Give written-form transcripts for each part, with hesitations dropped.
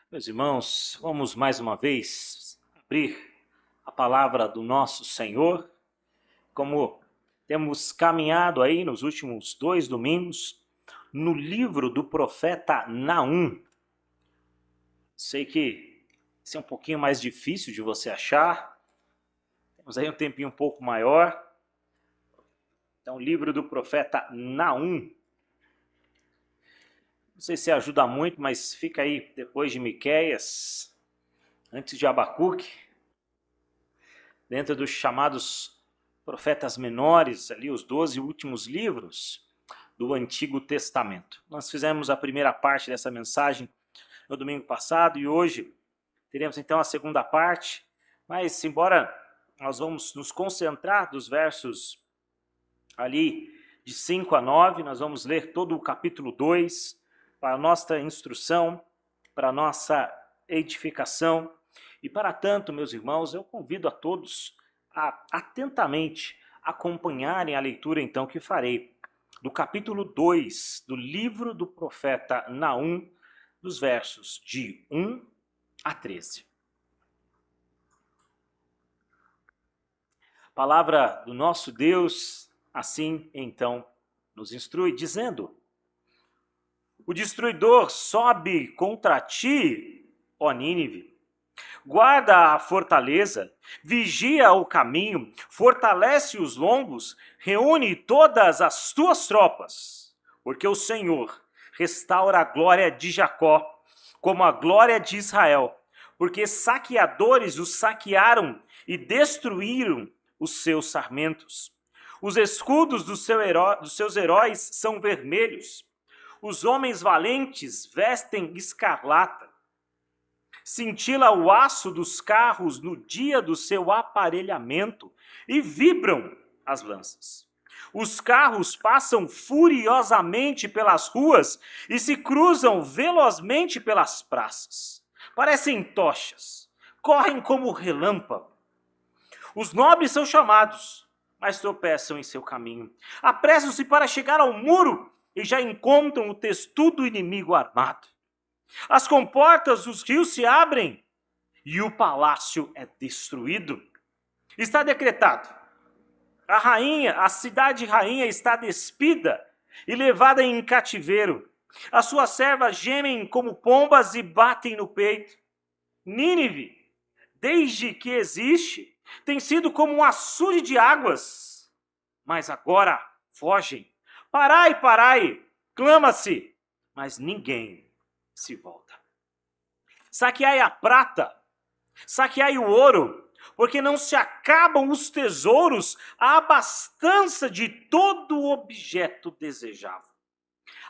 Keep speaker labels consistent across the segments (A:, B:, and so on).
A: Meus irmãos, vamos mais uma vez abrir a palavra do nosso Senhor, como temos caminhado aí nos últimos 2 domingos, no livro do profeta Naum. Sei que esse é um pouquinho mais difícil de você achar, temos aí um tempinho um pouco maior. Então, livro do profeta Naum. Não sei se ajuda muito, mas fica aí depois de Miqueias, antes de Abacuque, dentro dos chamados profetas menores, ali os 12 últimos livros do Antigo Testamento. Nós fizemos a primeira parte dessa mensagem no domingo passado e hoje teremos então a segunda parte, mas embora nós vamos nos concentrar dos versos ali de 5 a 9, nós vamos ler todo o capítulo 2 para a nossa instrução, para a nossa edificação. E para tanto, meus irmãos, eu convido a todos a atentamente acompanharem a leitura então que farei do capítulo 2 do livro do profeta Naum, dos versos de 1 a 13. A palavra do nosso Deus assim então nos instrui, dizendo: o destruidor sobe contra ti, ó Nínive. Guarda a fortaleza, vigia o caminho, fortalece os lombos, reúne todas as tuas tropas, porque o Senhor restaura a glória de Jacó, como a glória de Israel, porque saqueadores os saquearam e destruíram os seus sarmentos. Os escudos dos seus heróis são vermelhos, os homens valentes vestem escarlata. Cintila o aço dos carros no dia do seu aparelhamento e vibram as lanças. Os carros passam furiosamente pelas ruas e se cruzam velozmente pelas praças. Parecem tochas, correm como relâmpago. Os nobres são chamados, mas tropeçam em seu caminho. Apressam-se para chegar ao muro e já encontram o testudo inimigo armado. As comportas dos rios se abrem e o palácio é destruído. Está decretado. A cidade rainha está despida e levada em cativeiro. As suas servas gemem como pombas e batem no peito. Nínive, desde que existe, tem sido como um açude de águas. Mas agora fogem. Parai, parai, clama-se, mas ninguém se volta. Saqueai a prata, saqueai o ouro, porque não se acabam os tesouros à abastança de todo objeto desejável.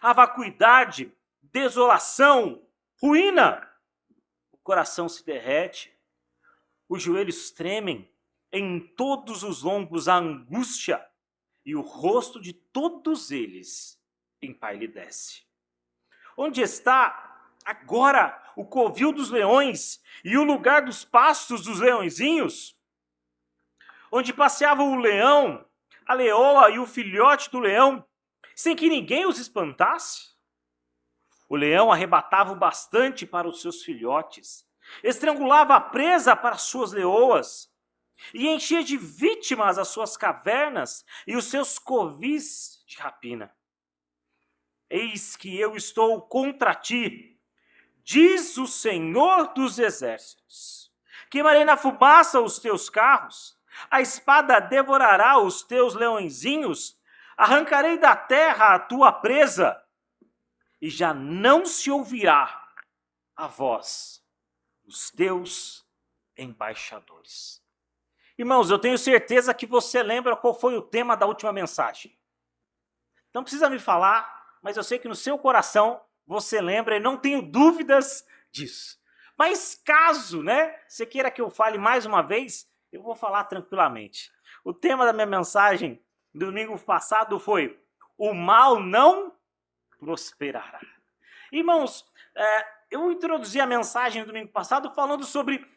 A: A vacuidade, desolação, ruína. O coração se derrete, os joelhos tremem, em todos os lombos a angústia, e o rosto de todos eles empalidece. Onde está agora o covil dos leões e o lugar dos pastos dos leõezinhos? Onde passeava o leão, a leoa e o filhote do leão, sem que ninguém os espantasse? O leão arrebatava o bastante para os seus filhotes, estrangulava a presa para as suas leoas, e enchia de vítimas as suas cavernas e os seus covis de rapina. Eis que eu estou contra ti, diz o Senhor dos Exércitos. Queimarei na fumaça os teus carros, a espada devorará os teus leõezinhos, arrancarei da terra a tua presa, e já não se ouvirá a voz dos teus embaixadores. Irmãos, eu tenho certeza que você lembra qual foi o tema da última mensagem. Não precisa me falar, mas eu sei que no seu coração você lembra e não tenho dúvidas disso. Mas caso, você queira que eu fale mais uma vez, eu vou falar tranquilamente. O tema da minha mensagem do domingo passado foi: o mal não prosperará. Irmãos, eu introduzi a mensagem do domingo passado falando sobre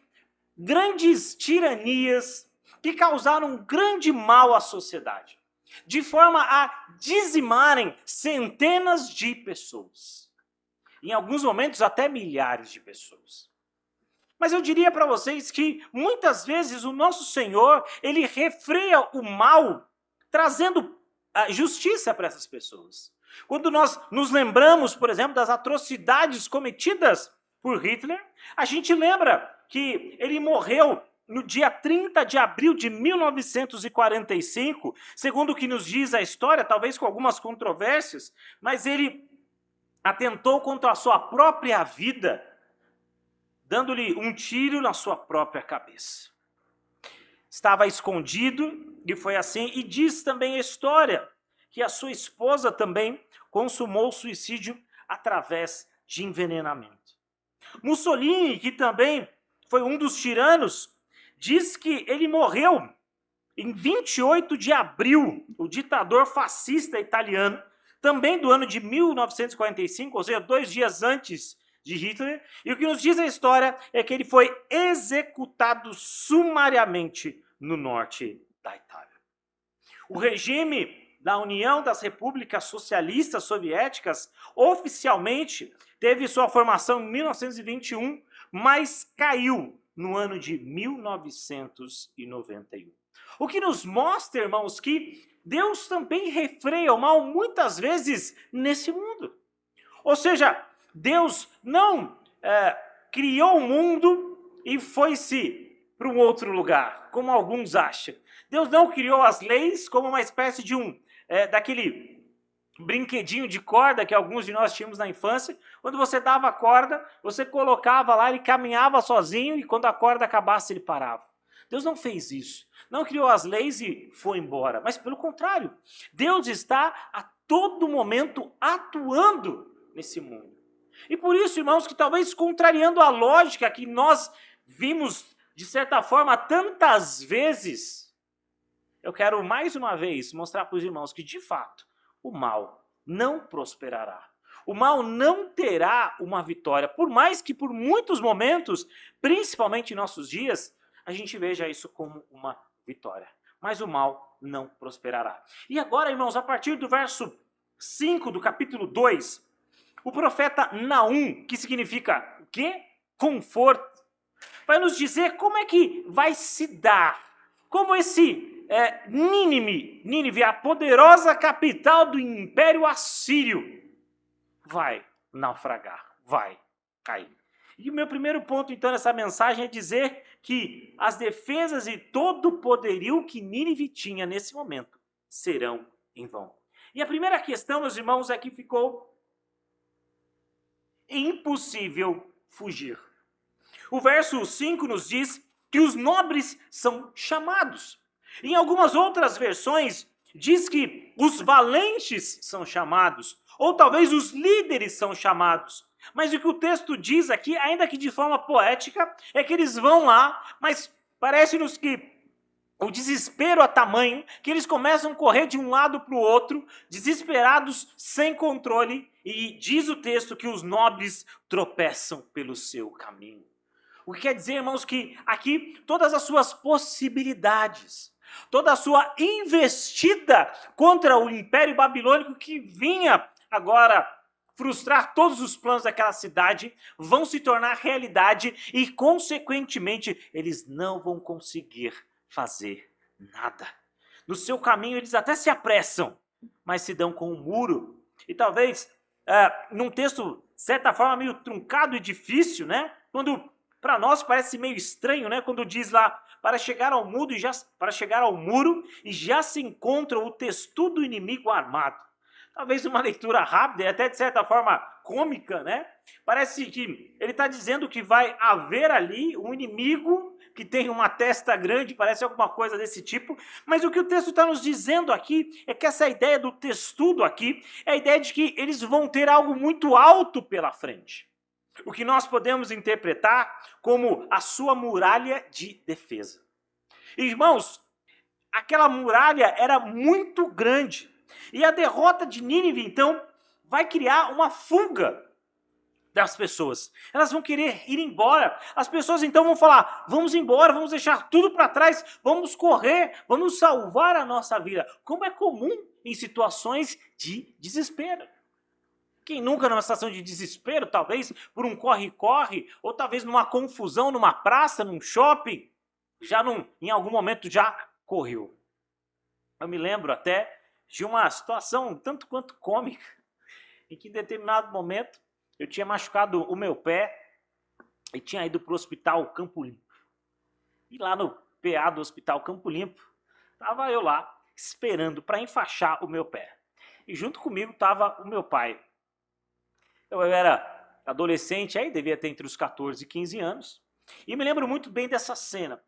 A: grandes tiranias que causaram um grande mal à sociedade, de forma a dizimarem centenas de pessoas. Em alguns momentos, até milhares de pessoas. Mas eu diria para vocês que muitas vezes o nosso Senhor, ele refreia o mal, trazendo a justiça para essas pessoas. Quando nós nos lembramos, por exemplo, das atrocidades cometidas por Hitler, a gente lembra que ele morreu no dia 30 de abril de 1945, segundo o que nos diz a história, talvez com algumas controvérsias, mas ele atentou contra a sua própria vida, dando-lhe um tiro na sua própria cabeça. Estava escondido, e foi assim, e diz também a história, que a sua esposa também consumou o suicídio através de envenenamento. Mussolini, que também foi um dos tiranos, diz que ele morreu em 28 de abril, o ditador fascista italiano, também do ano de 1945, ou seja, 2 dias antes de Hitler, e o que nos diz a história é que ele foi executado sumariamente no norte da Itália. O regime da União das Repúblicas Socialistas Soviéticas oficialmente teve sua formação em 1921, mas caiu no ano de 1991. O que nos mostra, irmãos, que Deus também refreia o mal muitas vezes nesse mundo. Ou seja, Deus não criou o mundo e foi-se para um outro lugar, como alguns acham. Deus não criou as leis como uma espécie de daquele brinquedinho de corda que alguns de nós tínhamos na infância. Quando você dava a corda, você colocava lá, ele caminhava sozinho e quando a corda acabasse ele parava. Deus não fez isso. Não criou as leis e foi embora. Mas pelo contrário, Deus está a todo momento atuando nesse mundo. E por isso, irmãos, que talvez contrariando a lógica que nós vimos, de certa forma, tantas vezes, eu quero mais uma vez mostrar para os irmãos que, de fato, o mal não prosperará. O mal não terá uma vitória, por mais que por muitos momentos, principalmente em nossos dias, a gente veja isso como uma vitória. Mas o mal não prosperará. E agora, irmãos, a partir do verso 5 do capítulo 2, o profeta Naum, que significa o quê? Conforto, vai nos dizer como é que vai se dar, como esse Nínive, a poderosa capital do Império Assírio, vai naufragar, vai cair. E o meu primeiro ponto, então, nessa mensagem é dizer que as defesas e todo o poderio que Nínive tinha nesse momento serão em vão. E a primeira questão, meus irmãos, é que ficou impossível fugir. O verso 5 nos diz que os nobres são chamados. Em algumas outras versões, diz que os valentes são chamados, ou talvez os líderes são chamados. Mas o que o texto diz aqui, ainda que de forma poética, é que eles vão lá, mas parece-nos que o desespero é tamanho que eles começam a correr de um lado para o outro, desesperados, sem controle, e diz o texto que os nobres tropeçam pelo seu caminho. O que quer dizer, irmãos, que aqui todas as suas possibilidades, toda a sua investida contra o Império Babilônico que vinha agora frustrar todos os planos daquela cidade, vão se tornar realidade e, consequentemente, eles não vão conseguir fazer nada. No seu caminho eles até se apressam, mas se dão com um muro. E talvez, num texto, de certa forma, meio truncado e difícil, né? Quando para nós parece meio estranho, né? Quando diz lá, para chegar ao muro e já se encontra o testudo inimigo armado. Talvez uma leitura rápida e até de certa forma cômica, né? Parece que ele está dizendo que vai haver ali um inimigo que tem uma testa grande, parece alguma coisa desse tipo, mas o que o texto está nos dizendo aqui é que essa ideia do testudo aqui é a ideia de que eles vão ter algo muito alto pela frente. O que nós podemos interpretar como a sua muralha de defesa. Irmãos, aquela muralha era muito grande. E a derrota de Nínive, então, vai criar uma fuga das pessoas. Elas vão querer ir embora. As pessoas, então, vão falar, vamos embora, vamos deixar tudo para trás, vamos correr, vamos salvar a nossa vida. Como é comum em situações de desespero. Quem nunca numa situação de desespero, talvez por um corre-corre, ou talvez numa confusão numa praça, num shopping, em algum momento já correu. Eu me lembro até de uma situação tanto quanto cômica, em que em determinado momento eu tinha machucado o meu pé e tinha ido para o hospital Campo Limpo. E lá no PA do hospital Campo Limpo, estava eu lá esperando para enfaixar o meu pé. E junto comigo estava o meu pai. Eu era adolescente, aí devia ter entre os 14 e 15 anos. E me lembro muito bem dessa cena.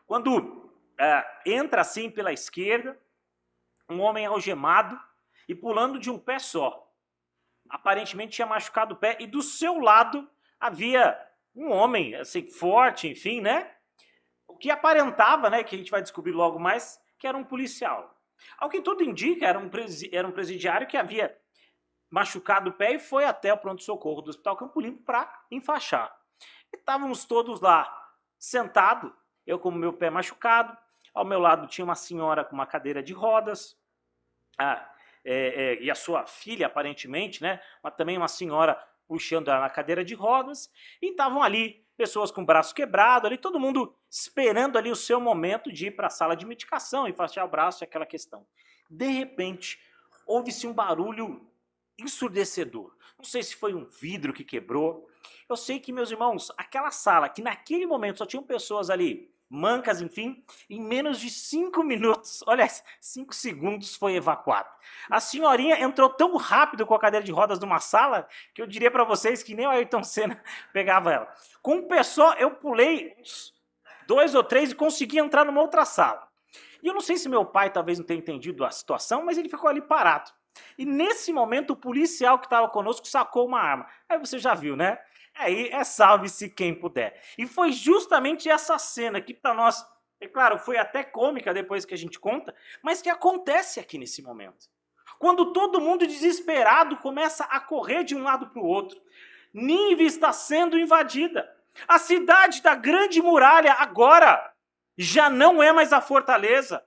A: Quando entra assim pela esquerda, um homem algemado e pulando de um pé só. Aparentemente tinha machucado o pé e do seu lado havia um homem assim forte, enfim, né? O que aparentava, né, que a gente vai descobrir logo mais, que era um policial. Ao que tudo indica, era um presidiário que havia machucado o pé e foi até o pronto-socorro do Hospital Campo Limpo para enfaixar. E estávamos todos lá, sentados, eu com o meu pé machucado, ao meu lado tinha uma senhora com uma cadeira de rodas, e a sua filha, aparentemente, né, mas também uma senhora puxando ela na cadeira de rodas, e estavam ali pessoas com o braço quebrado, ali todo mundo esperando ali o seu momento de ir para a sala de medicação, enfaixar o braço e aquela questão. De repente, houve-se um barulho ensurdecedor. Não sei se foi um vidro que quebrou. Eu sei que, meus irmãos, aquela sala, que naquele momento só tinham pessoas ali, mancas, enfim, em menos de 5 minutos, olha, 5 segundos foi evacuada. A senhorinha entrou tão rápido com a cadeira de rodas numa sala, que eu diria para vocês que nem o Ayrton Senna pegava ela. Com um pé só, eu pulei uns 2 ou 3 e consegui entrar numa outra sala. E eu não sei se meu pai talvez não tenha entendido a situação, mas ele ficou ali parado. E nesse momento o policial que estava conosco sacou uma arma. Aí você já viu, né? Aí salve-se quem puder. E foi justamente essa cena que para nós, é claro, foi até cômica depois que a gente conta, mas que acontece aqui nesse momento. Quando todo mundo desesperado começa a correr de um lado para o outro. Nínive está sendo invadida. A cidade da grande muralha agora já não é mais a fortaleza.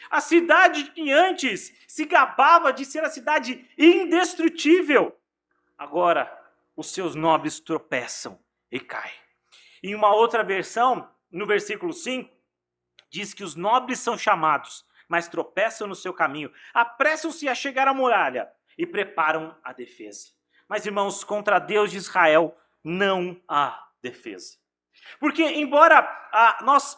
A: A cidade que antes se gabava de ser a cidade indestrutível, agora os seus nobres tropeçam e caem. Em uma outra versão, no versículo 5, diz que os nobres são chamados, mas tropeçam no seu caminho, apressam-se a chegar à muralha e preparam a defesa. Mas, irmãos, contra Deus de Israel não há defesa. Porque, embora nós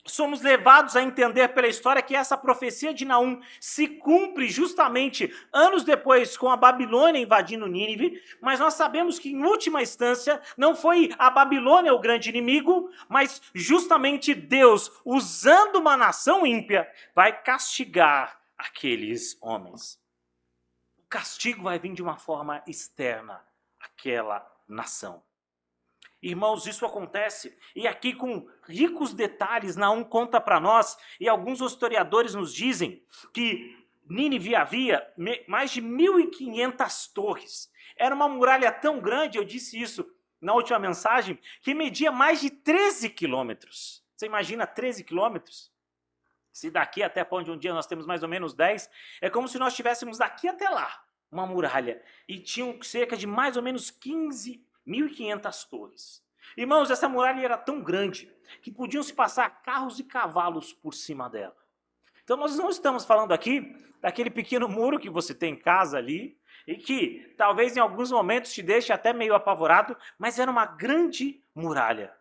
A: somos levados a entender pela história que essa profecia de Naum se cumpre justamente anos depois com a Babilônia invadindo Nínive, mas nós sabemos que em última instância não foi a Babilônia o grande inimigo, mas justamente Deus, usando uma nação ímpia, vai castigar aqueles homens. O castigo vai vir de uma forma externa àquela nação. Irmãos, isso acontece, e aqui com ricos detalhes, Naum conta para nós, e alguns historiadores nos dizem que Nínive havia mais de 1.500 torres. Era uma muralha tão grande, eu disse isso na última mensagem, que media mais de 13 quilômetros. Você imagina 13 quilômetros? Se daqui até onde um dia nós temos mais ou menos 10, é como se nós tivéssemos daqui até lá uma muralha, e tinham cerca de mais ou menos 1.500 torres. Irmãos, essa muralha era tão grande que podiam se passar carros e cavalos por cima dela. Então nós não estamos falando aqui daquele pequeno muro que você tem em casa ali, e que talvez em alguns momentos te deixe até meio apavorado, mas era uma grande muralha.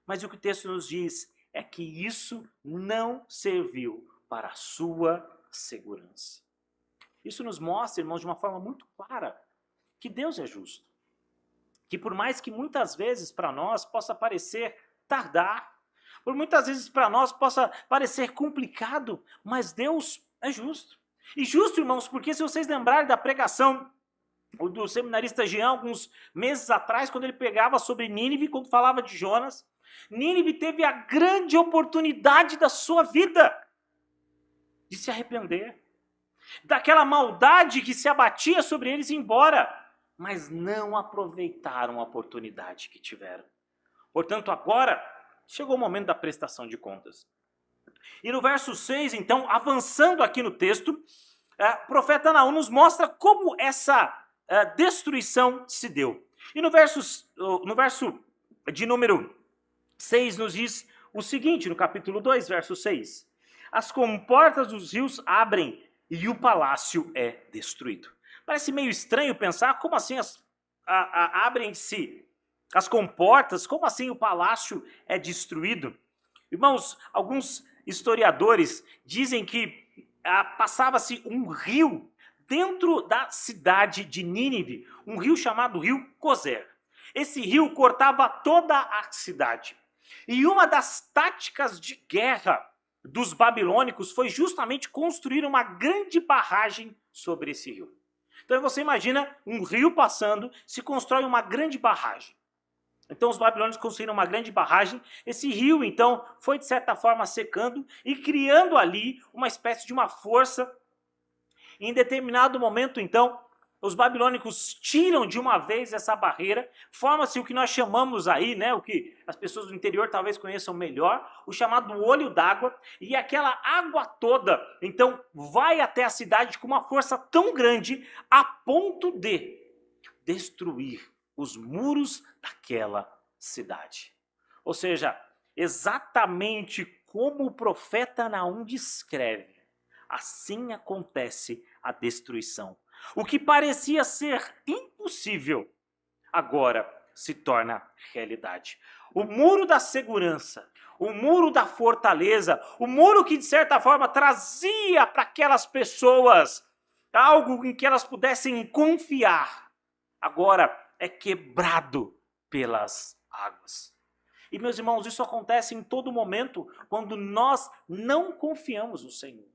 A: Mas o que o texto nos diz é que isso não serviu para a sua segurança. Isso nos mostra, irmãos, de uma forma muito clara, que Deus é justo. Que por mais que muitas vezes para nós possa parecer tardar, por muitas vezes para nós possa parecer complicado, mas Deus é justo. E justo, irmãos, porque se vocês lembrarem da pregação do seminarista Jean, alguns meses atrás, quando ele pregava sobre Nínive, quando falava de Jonas, Nínive teve a grande oportunidade da sua vida de se arrepender, daquela maldade que se abatia sobre eles e ir embora, mas não aproveitaram a oportunidade que tiveram. Portanto, agora chegou o momento da prestação de contas. E no verso 6, então, avançando aqui no texto, o profeta Naum nos mostra como essa destruição se deu. E no verso de número 6 nos diz o seguinte, no capítulo 2, verso 6. As comportas dos rios abrem e o palácio é destruído. Parece meio estranho pensar como assim abrem-se as comportas, como assim o palácio é destruído? Irmãos, alguns historiadores dizem que passava-se um rio dentro da cidade de Nínive, um rio chamado Rio Cozer. Esse rio cortava toda a cidade. E uma das táticas de guerra dos babilônicos foi justamente construir uma grande barragem sobre esse rio. Então você imagina um rio passando, se constrói uma grande barragem. Então os babilônios construíram uma grande barragem, esse rio então foi de certa forma secando e criando ali uma espécie de uma força. Em determinado momento então, os babilônicos tiram de uma vez essa barreira, forma-se o que nós chamamos aí, né, o que as pessoas do interior talvez conheçam melhor, o chamado olho d'água, e aquela água toda então vai até a cidade com uma força tão grande a ponto de destruir os muros daquela cidade. Ou seja, exatamente como o profeta Naum descreve, assim acontece a destruição. O que parecia ser impossível, agora se torna realidade. O muro da segurança, o muro da fortaleza, o muro que de certa forma trazia para aquelas pessoas algo em que elas pudessem confiar, agora é quebrado pelas águas. E meus irmãos, isso acontece em todo momento quando nós não confiamos no Senhor.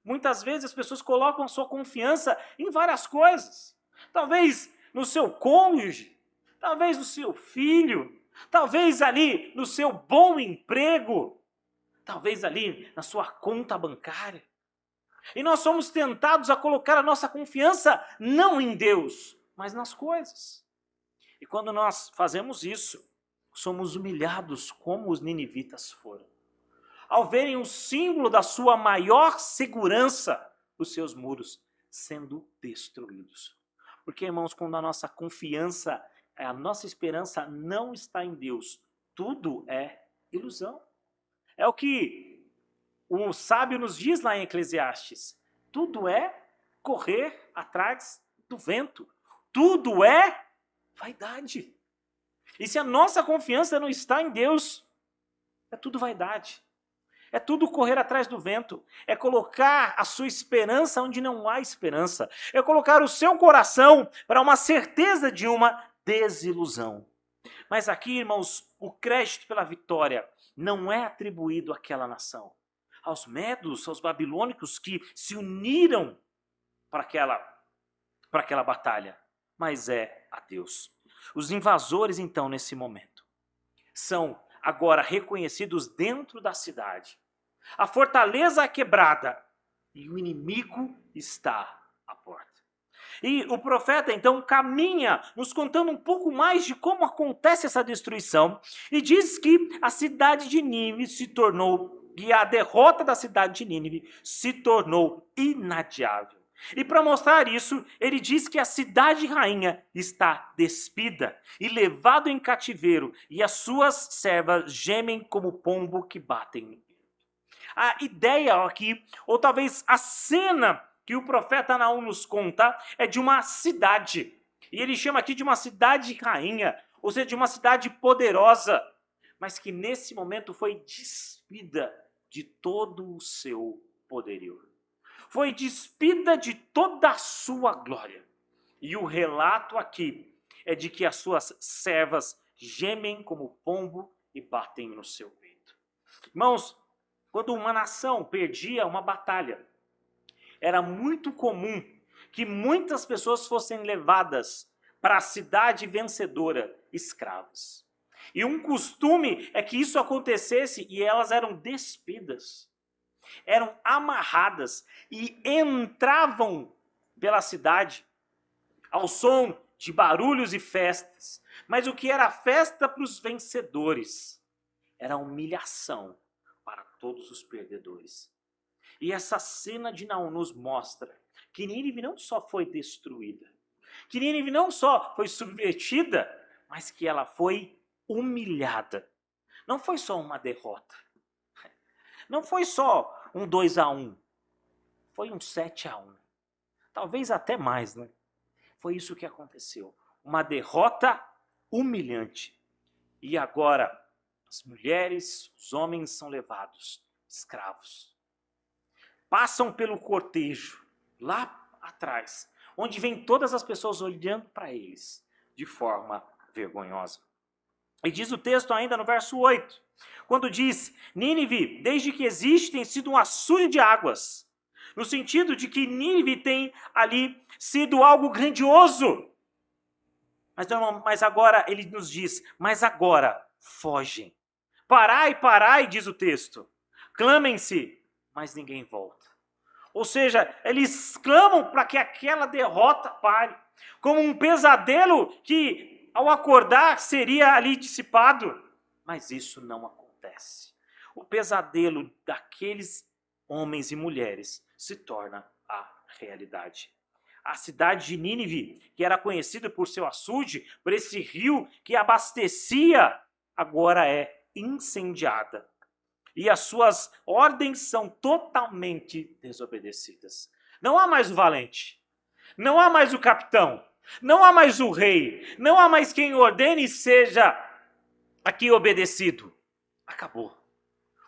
A: Muitas vezes as pessoas colocam a sua confiança em várias coisas. Talvez no seu cônjuge, talvez no seu filho, talvez ali no seu bom emprego, talvez ali na sua conta bancária. E nós somos tentados a colocar a nossa confiança não em Deus, mas nas coisas. E quando nós fazemos isso, somos humilhados como os ninivitas foram. Ao verem o símbolo da sua maior segurança, os seus muros sendo destruídos. Porque, irmãos, quando a nossa confiança, a nossa esperança não está em Deus, tudo é ilusão. É o que o sábio nos diz lá em Eclesiastes. Tudo é correr atrás do vento. Tudo é vaidade. E se a nossa confiança não está em Deus, é tudo vaidade. É tudo correr atrás do vento. É colocar a sua esperança onde não há esperança. É colocar o seu coração para uma certeza de uma desilusão. Mas aqui, irmãos, o crédito pela vitória não é atribuído àquela nação. Aos medos, aos babilônicos que se uniram para aquela batalha. Mas é a Deus. Os invasores, então, nesse momento, são agora reconhecidos dentro da cidade. A fortaleza é quebrada e o inimigo está à porta. E o profeta então caminha nos contando um pouco mais de como acontece essa destruição e diz que a cidade de Nínive se tornou, e a derrota da cidade de Nínive se tornou inadiável. E para mostrar isso, ele diz que a cidade rainha está despida e levado em cativeiro, e as suas servas gemem como pombo que batem. A ideia aqui, ou talvez a cena que o profeta Naum nos conta, é de uma cidade. E ele chama aqui de uma cidade rainha, ou seja, de uma cidade poderosa, mas que nesse momento foi despida de todo o seu poderio. Foi despida de toda a sua glória. E o relato aqui é de que as suas servas gemem como pombo e batem no seu peito. Irmãos, quando uma nação perdia uma batalha, era muito comum que muitas pessoas fossem levadas para a cidade vencedora, escravas. E um costume é que isso acontecesse e elas eram despidas. Eram amarradas e entravam pela cidade ao som de barulhos e festas. Mas o que era festa para os vencedores era humilhação para todos os perdedores. E essa cena de Naum nos mostra que Nínive não só foi destruída, que Nínive não só foi subvertida, mas que ela foi humilhada. Não foi só uma derrota. Não foi só um 2-1. Foi um 7-1. Talvez até mais, né? Foi isso que aconteceu. Uma derrota humilhante. E agora, as mulheres, os homens são levados escravos. Passam pelo cortejo, lá atrás, onde vem todas as pessoas olhando para eles de forma vergonhosa. E diz o texto ainda no verso 8, quando diz: Nínive, desde que existe, tem sido um açude de águas. No sentido de que Nínive tem ali sido algo grandioso. Mas agora ele nos diz: mas agora fogem. Parai, parai, diz o texto. Clamem-se, mas ninguém volta. Ou seja, eles clamam para que aquela derrota pare, como um pesadelo que ao acordar seria ali dissipado. Mas isso não acontece. O pesadelo daqueles homens e mulheres se torna a realidade. A cidade de Nínive, que era conhecida por seu açude, por esse rio que abastecia, agora é incendiada. E as suas ordens são totalmente desobedecidas. Não há mais o valente, não há mais o capitão, não há mais o rei, não há mais quem ordene e seja aqui obedecido. Acabou.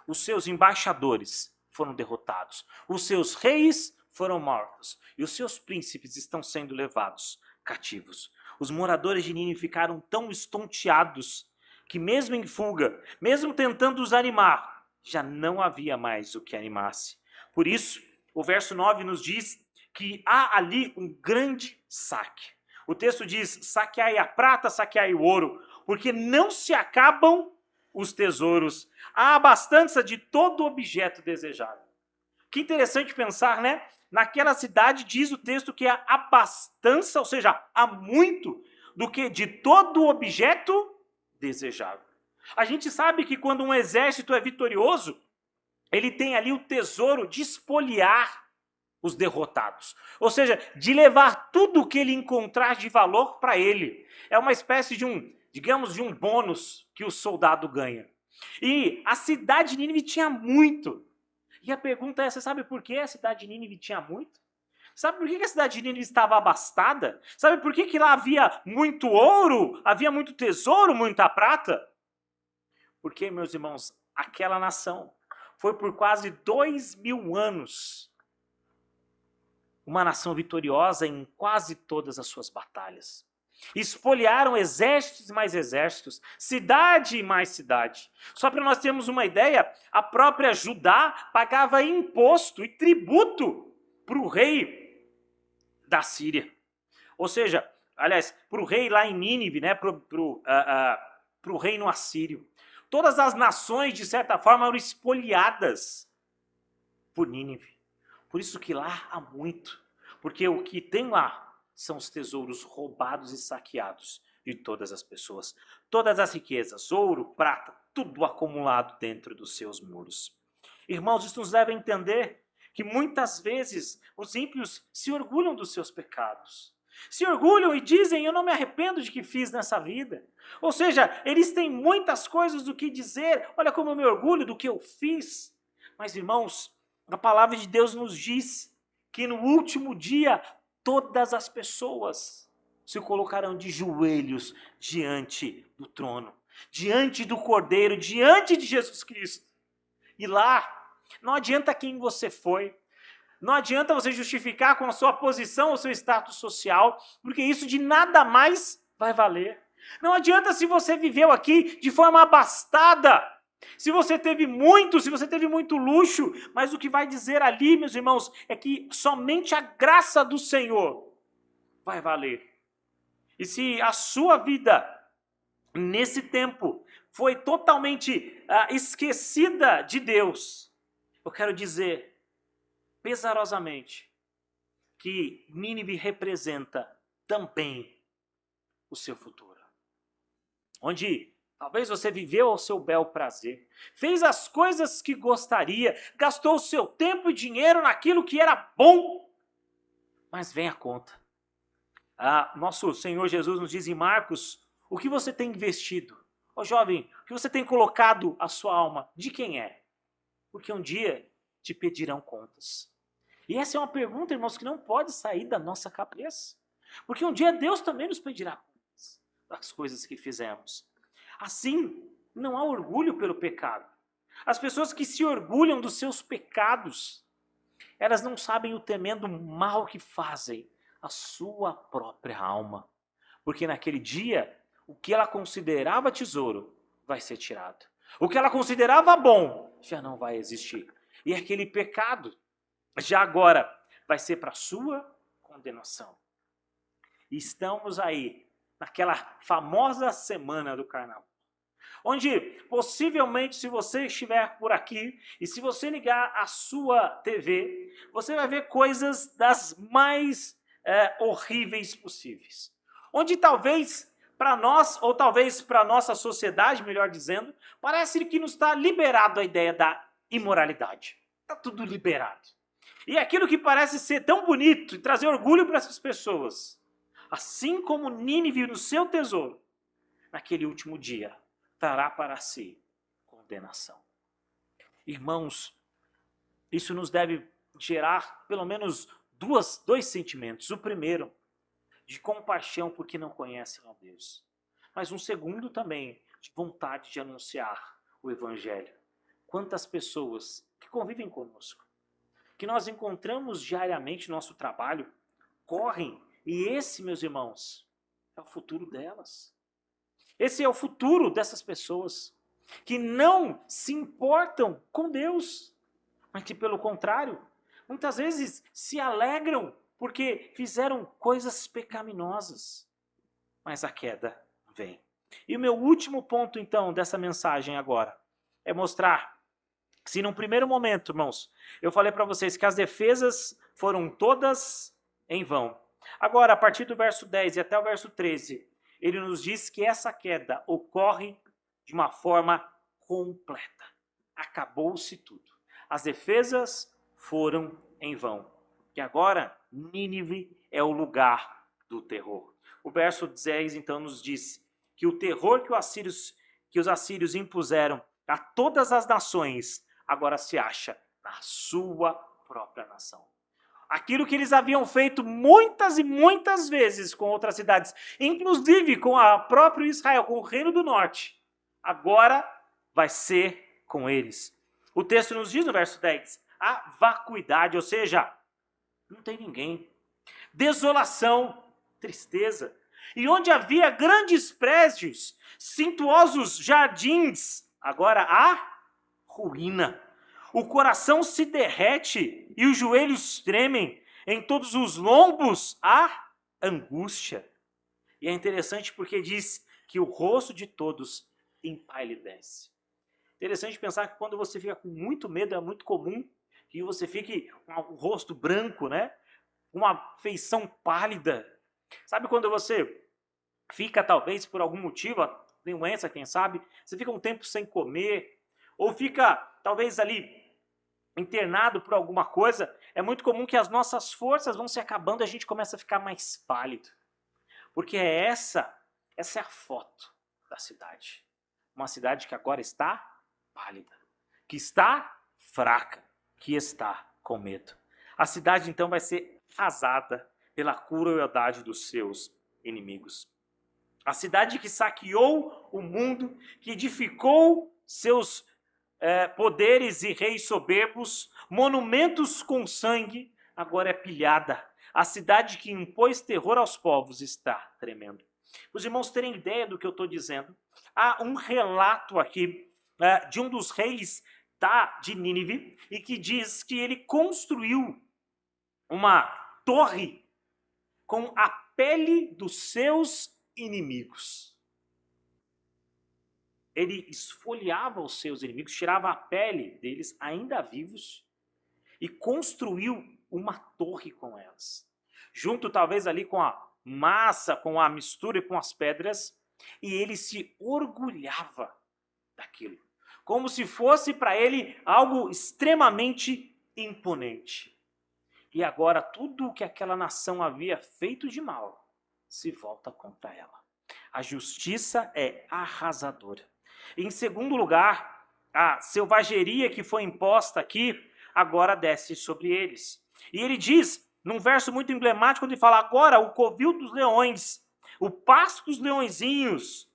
A: Os seus embaixadores foram derrotados, os seus reis foram mortos e os seus príncipes estão sendo levados cativos. Os moradores de Nínive ficaram tão estonteados que mesmo em fuga, mesmo tentando os animar, já não havia mais o que animasse. Por isso, o verso 9 nos diz que há ali um grande saque. O texto diz: saqueai a prata, saqueai o ouro, porque não se acabam os tesouros. Há abastança de todo objeto desejado. Que interessante pensar, né? Naquela cidade diz o texto que há abastança, ou seja, há muito do que de todo objeto desejável. A gente sabe que quando um exército é vitorioso, ele tem ali o tesouro de espoliar os derrotados. Ou seja, de levar tudo o que ele encontrar de valor para ele. É uma espécie de digamos, de um bônus que o soldado ganha. E a cidade de Nínive tinha muito. E a pergunta é, você sabe por que a cidade de Nínive tinha muito? Sabe por que a cidade de Nínive estava abastada? Sabe por que lá havia muito ouro, havia muito tesouro, muita prata? Porque, meus irmãos, aquela nação foi por quase 2000 anos uma nação vitoriosa em quase todas as suas batalhas. Espoliaram exércitos e mais exércitos, cidade e mais cidade. Só para nós termos uma ideia, a própria Judá pagava imposto e tributo para o rei da Síria. Ou seja, aliás, para o rei lá em Nínive, né, para o reino assírio. Todas as nações, de certa forma, eram espoliadas por Nínive. Por isso que lá há muito. Porque o que tem lá são os tesouros roubados e saqueados de todas as pessoas. Todas as riquezas, ouro, prata, tudo acumulado dentro dos seus muros. Irmãos, isso nos leva a entender que muitas vezes os ímpios se orgulham dos seus pecados. Se orgulham e dizem: eu não me arrependo de que fiz nessa vida. Ou seja, eles têm muitas coisas do que dizer. Olha como eu me orgulho do que eu fiz. Mas, irmãos, a palavra de Deus nos diz que no último dia todas as pessoas se colocarão de joelhos diante do trono, diante do Cordeiro, diante de Jesus Cristo. E lá, não adianta quem você foi, não adianta você justificar com a sua posição ou seu status social, porque isso de nada mais vai valer. Não adianta se você viveu aqui de forma abastada, se você teve muito luxo, mas o que vai dizer ali, meus irmãos, é que somente a graça do Senhor vai valer. E se a sua vida, nesse tempo, foi totalmente esquecida de Deus, eu quero dizer, pesarosamente, que Nínive representa também o seu futuro. Onde talvez você viveu ao seu bel prazer, fez as coisas que gostaria, gastou o seu tempo e dinheiro naquilo que era bom, mas vem a conta. Nosso Senhor Jesus nos diz em Marcos, o que você tem investido? Ô jovem, o que você tem colocado a sua alma? De quem é? Porque um dia te pedirão contas. E essa é uma pergunta, irmãos, que não pode sair da nossa cabeça. Porque um dia Deus também nos pedirá contas das coisas que fizemos. Assim, não há orgulho pelo pecado. As pessoas que se orgulham dos seus pecados, elas não sabem o tremendo mal que fazem à sua própria alma. Porque naquele dia, o que ela considerava tesouro vai ser tirado. O que ela considerava bom já não vai existir. E aquele pecado, já agora, vai ser para a sua condenação. E estamos aí, naquela famosa semana do carnaval. Onde, possivelmente, se você estiver por aqui e se você ligar a sua TV, você vai ver coisas das mais horríveis possíveis. Onde talvez para nós, ou talvez para a nossa sociedade, melhor dizendo, parece que nos está liberado a ideia da imoralidade. Está tudo liberado. E aquilo que parece ser tão bonito e trazer orgulho para essas pessoas, assim como Nínive no seu tesouro, naquele último dia, trará para si condenação. Irmãos, isso nos deve gerar pelo menos dois sentimentos. O primeiro, de compaixão porque não conhecem a Deus. Mas um segundo também, de vontade de anunciar o Evangelho. Quantas pessoas que convivem conosco, que nós encontramos diariamente no nosso trabalho, correm, e esse, meus irmãos, é o futuro delas. Esse é o futuro dessas pessoas, que não se importam com Deus, mas que, pelo contrário, muitas vezes se alegram porque fizeram coisas pecaminosas. Mas a queda vem. E o meu último ponto, então, dessa mensagem agora, é mostrar que se num primeiro momento, irmãos, eu falei para vocês que as defesas foram todas em vão. Agora, a partir do verso 10 e até o verso 13, ele nos diz que essa queda ocorre de uma forma completa. Acabou-se tudo. As defesas foram em vão. E agora, Nínive é o lugar do terror. O verso 10, então, nos diz que o terror que os assírios impuseram a todas as nações, agora se acha na sua própria nação. Aquilo que eles haviam feito muitas e muitas vezes com outras cidades, inclusive com a própria Israel, com o Reino do Norte, agora vai ser com eles. O texto nos diz no verso 10, a vacuidade, ou seja, não tem ninguém. Desolação, tristeza. E onde havia grandes prédios, suntuosos jardins, agora há ruína. O coração se derrete e os joelhos tremem. Em todos os lombos há angústia. E é interessante porque diz que o rosto de todos empalidece. Interessante pensar que quando você fica com muito medo, é muito comum que você fique com o rosto branco, né? Uma feição pálida. Sabe quando você fica, talvez, por algum motivo, doença, quem sabe, você fica um tempo sem comer, ou fica, talvez, ali internado por alguma coisa, é muito comum que as nossas forças vão se acabando e a gente começa a ficar mais pálido. Porque essa é a foto da cidade. Uma cidade que agora está pálida, que está fraca, que está com medo. A cidade então vai ser arrasada pela crueldade dos seus inimigos. A cidade que saqueou o mundo, que edificou seus poderes e reis soberbos, monumentos com sangue, agora é pilhada. A cidade que impôs terror aos povos está tremendo. Os irmãos terem ideia do que eu estou dizendo, há um relato aqui de um dos reis de Nínive, e que diz que ele construiu uma torre com a pele dos seus inimigos. Ele esfoliava os seus inimigos, tirava a pele deles, ainda vivos, e construiu uma torre com elas. Junto talvez ali com a massa, com a mistura e com as pedras, e ele se orgulhava daquilo. Como se fosse para ele algo extremamente imponente. E agora tudo o que aquela nação havia feito de mal se volta contra ela. A justiça é arrasadora. Em segundo lugar, a selvageria que foi imposta aqui, agora desce sobre eles. E ele diz, num verso muito emblemático, ele fala, agora o covil dos leões, o pasto dos leõezinhos,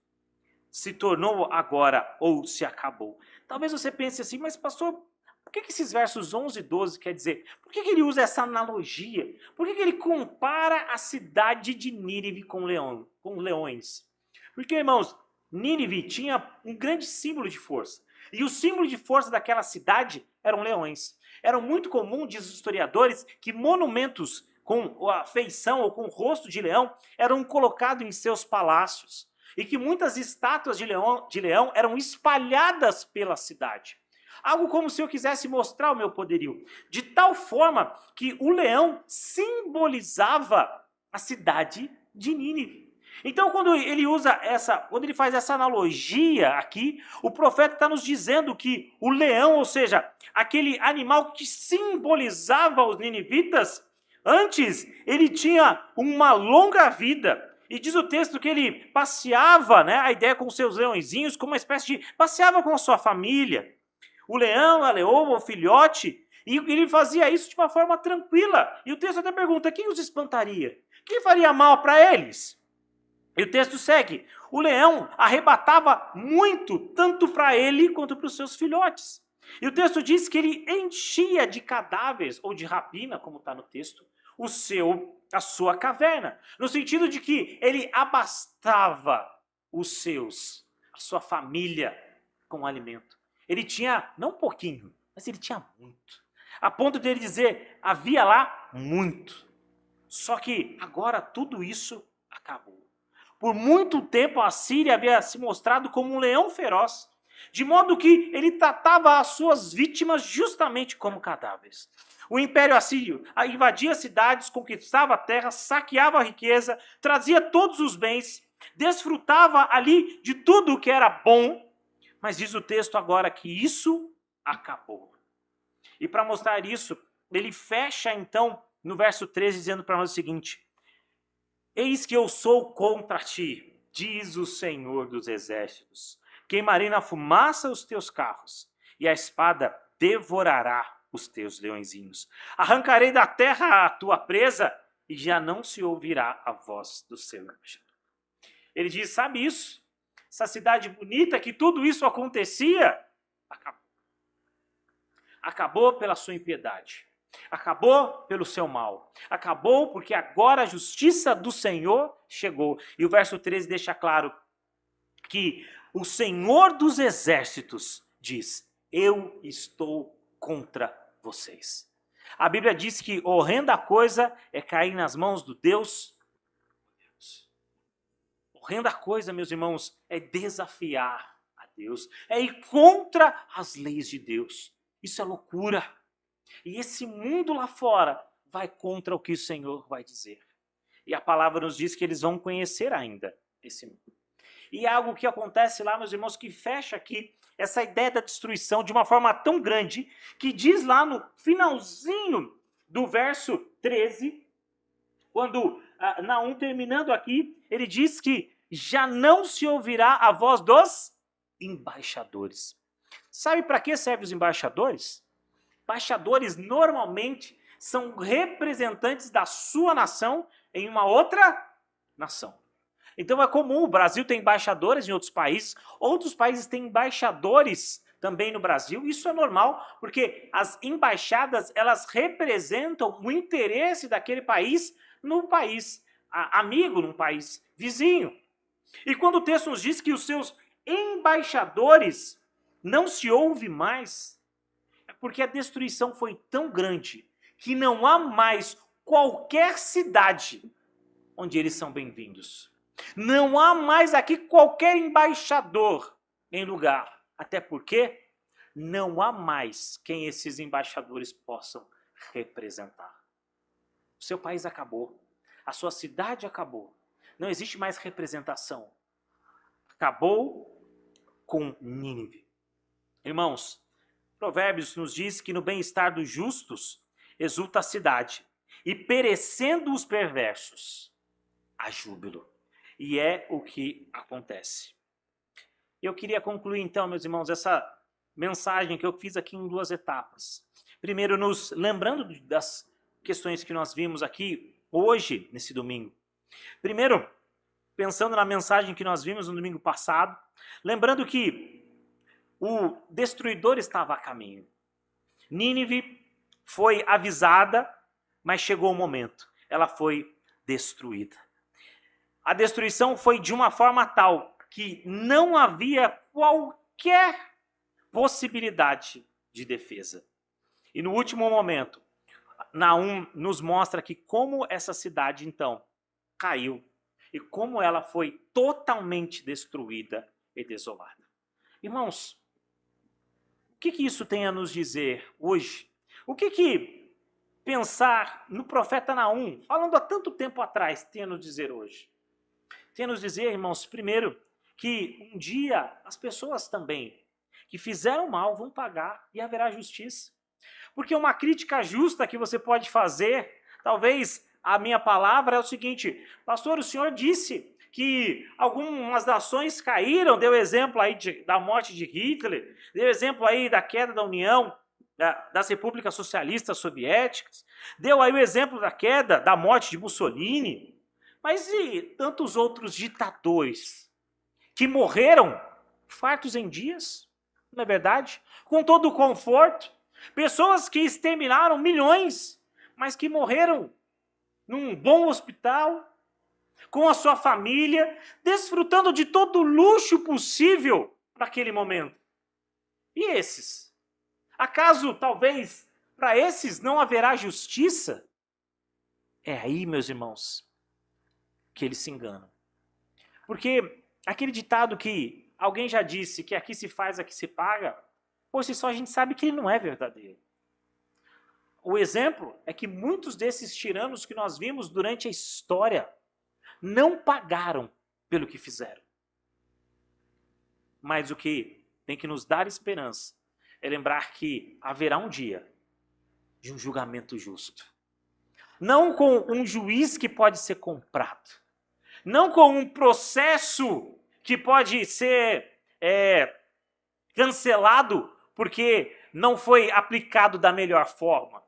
A: se tornou agora ou se acabou. Talvez você pense assim, mas pastor, por que esses versos 11 e 12 quer dizer? Por que ele usa essa analogia? Por que ele compara a cidade de Nínive com leões? Porque, irmãos, Nínive tinha um grande símbolo de força. E o símbolo de força daquela cidade eram leões. Era muito comum, diz os historiadores, que monumentos com a feição ou com o rosto de leão eram colocados em seus palácios. E que muitas estátuas de leão eram espalhadas pela cidade. Algo como se eu quisesse mostrar o meu poderio. De tal forma que o leão simbolizava a cidade de Nínive. Então, quando ele faz essa analogia aqui, o profeta está nos dizendo que o leão, ou seja, aquele animal que simbolizava os ninivitas, antes ele tinha uma longa vida. E diz o texto que ele passeava, né, a ideia com seus leõezinhos, como uma espécie de passeava com a sua família. O leão, a leoa, o filhote, e ele fazia isso de uma forma tranquila. E o texto até pergunta, quem os espantaria? Quem faria mal para eles? E o texto segue, o leão arrebatava muito, tanto para ele quanto para os seus filhotes. E o texto diz que ele enchia de cadáveres, ou de rapina, como está no texto, a sua caverna. No sentido de que ele abastava a sua família com alimento. Ele tinha, não pouquinho, mas ele tinha muito. A ponto de ele dizer, havia lá muito. Só que agora tudo isso acabou. Por muito tempo a Síria havia se mostrado como um leão feroz, de modo que ele tratava as suas vítimas justamente como cadáveres. O Império Assírio invadia cidades, conquistava a terra, saqueava a riqueza, trazia todos os bens, desfrutava ali de tudo o que era bom, mas diz o texto agora que isso acabou. E para mostrar isso, ele fecha então no verso 13 dizendo para nós o seguinte, eis que eu sou contra ti, diz o Senhor dos exércitos. Queimarei na fumaça os teus carros, e a espada devorará os teus leõezinhos. Arrancarei da terra a tua presa, e já não se ouvirá a voz do seu embaixador. Ele diz, sabe isso? Essa cidade bonita, que tudo isso acontecia, acabou. Acabou pela sua impiedade. Acabou pelo seu mal. Acabou porque agora a justiça do Senhor chegou. E o verso 13 deixa claro que o Senhor dos exércitos diz, eu estou contra vocês. A Bíblia diz que horrenda coisa é cair nas mãos do Deus. Horrenda coisa, meus irmãos, é desafiar a Deus. É ir contra as leis de Deus. Isso é loucura. E esse mundo lá fora vai contra o que o Senhor vai dizer. E a palavra nos diz que eles vão conhecer ainda esse mundo. E é algo que acontece lá, meus irmãos, que fecha aqui essa ideia da destruição de uma forma tão grande, que diz lá no finalzinho do verso 13, quando Naum terminando aqui, ele diz que já não se ouvirá a voz dos embaixadores. Sabe para que servem os embaixadores? Embaixadores normalmente são representantes da sua nação em uma outra nação. Então é comum, o Brasil tem embaixadores em outros países têm embaixadores também no Brasil. Isso é normal, porque as embaixadas, elas representam o interesse daquele país no país amigo, num país vizinho. E quando o texto nos diz que os seus embaixadores não se ouve mais, é porque a destruição foi tão grande que não há mais qualquer cidade onde eles são bem-vindos. Não há mais aqui qualquer embaixador em lugar. Até porque não há mais quem esses embaixadores possam representar. O seu país acabou. A sua cidade acabou. Não existe mais representação. Acabou com Nínive. Irmãos, Provérbios nos diz que no bem-estar dos justos exulta a cidade, e perecendo os perversos, a júbilo. E é o que acontece. Eu queria concluir então, meus irmãos, essa mensagem que eu fiz aqui em 2 etapas. Primeiro, nos lembrando das questões que nós vimos aqui hoje, nesse domingo. Primeiro, pensando na mensagem que nós vimos no domingo passado, lembrando que o destruidor estava a caminho. Nínive foi avisada, mas chegou o momento. Ela foi destruída. A destruição foi de uma forma tal que não havia qualquer possibilidade de defesa. E no último momento, Naum nos mostra que como essa cidade então caiu e como ela foi totalmente destruída e desolada. Irmãos, o que isso tem a nos dizer hoje? O que pensar no profeta Naum, falando há tanto tempo atrás, tem a nos dizer hoje? Tem a nos dizer, irmãos, primeiro, que um dia as pessoas também que fizeram mal vão pagar e haverá justiça. Porque uma crítica justa que você pode fazer, talvez a minha palavra é o seguinte: pastor, o senhor disse que algumas nações caíram, deu exemplo aí da morte de Hitler, deu exemplo aí da queda da União, das repúblicas socialistas soviéticas, deu aí o exemplo da queda, da morte de Mussolini, mas e tantos outros ditadores que morreram fartos em dias, não é verdade? Com todo o conforto, pessoas que exterminaram milhões, mas que morreram num bom hospital, com a sua família, desfrutando de todo o luxo possível naquele momento. E esses? Acaso, talvez, para esses não haverá justiça? É aí, meus irmãos, que eles se enganam. Porque aquele ditado que alguém já disse, que aqui se faz, aqui se paga, por si só a gente sabe que ele não é verdadeiro. O exemplo é que muitos desses tiranos que nós vimos durante a história não pagaram pelo que fizeram. Mas o que tem que nos dar esperança é lembrar que haverá um dia de um julgamento justo. Não com um juiz que pode ser comprado. Não com um processo que pode ser cancelado porque não foi aplicado da melhor forma.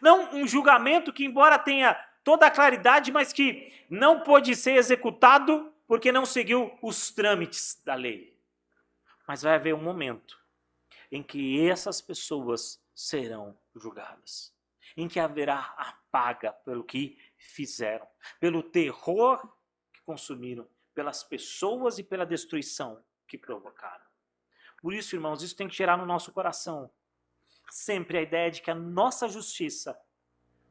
A: Não um julgamento que, embora tenha toda a claridade, mas que não pôde ser executado porque não seguiu os trâmites da lei. Mas vai haver um momento em que essas pessoas serão julgadas. Em que haverá a paga pelo que fizeram, pelo terror que consumiram, pelas pessoas e pela destruição que provocaram. Por isso, irmãos, isso tem que gerar no nosso coração sempre a ideia de que a nossa justiça,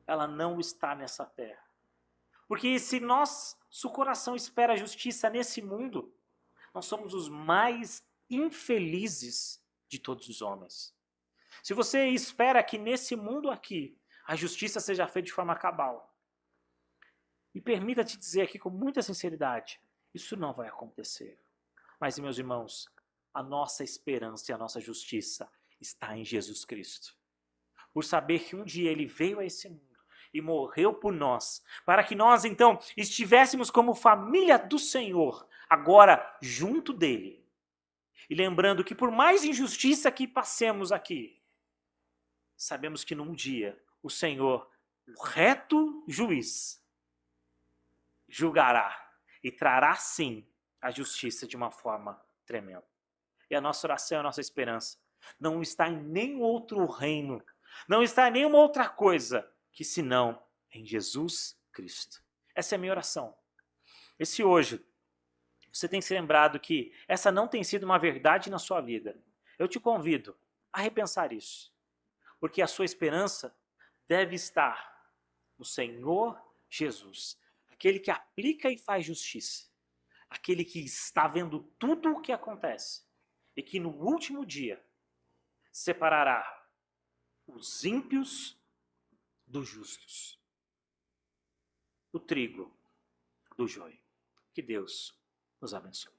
A: ela não está nessa terra. Porque se nosso coração espera a justiça nesse mundo, nós somos os mais infelizes de todos os homens. Se você espera que nesse mundo aqui a justiça seja feita de forma cabal, e permita-te dizer aqui com muita sinceridade, isso não vai acontecer. Mas, meus irmãos, a nossa esperança e a nossa justiça está em Jesus Cristo. Por saber que um dia Ele veio a esse mundo e morreu por nós, para que nós então estivéssemos como família do Senhor, agora junto dEle. E lembrando que por mais injustiça que passemos aqui, sabemos que num dia o Senhor, o reto juiz, julgará e trará sim a justiça de uma forma tremenda. E a nossa oração, a nossa esperança não está em nenhum outro reino, não está em nenhuma outra coisa que senão em Jesus Cristo. Essa é a minha oração. E se hoje você tem se lembrado que essa não tem sido uma verdade na sua vida, eu te convido a repensar isso. Porque a sua esperança deve estar no Senhor Jesus, aquele que aplica e faz justiça, aquele que está vendo tudo o que acontece e que no último dia separará os ímpios dos justos, o trigo do joio. Que Deus nos abençoe.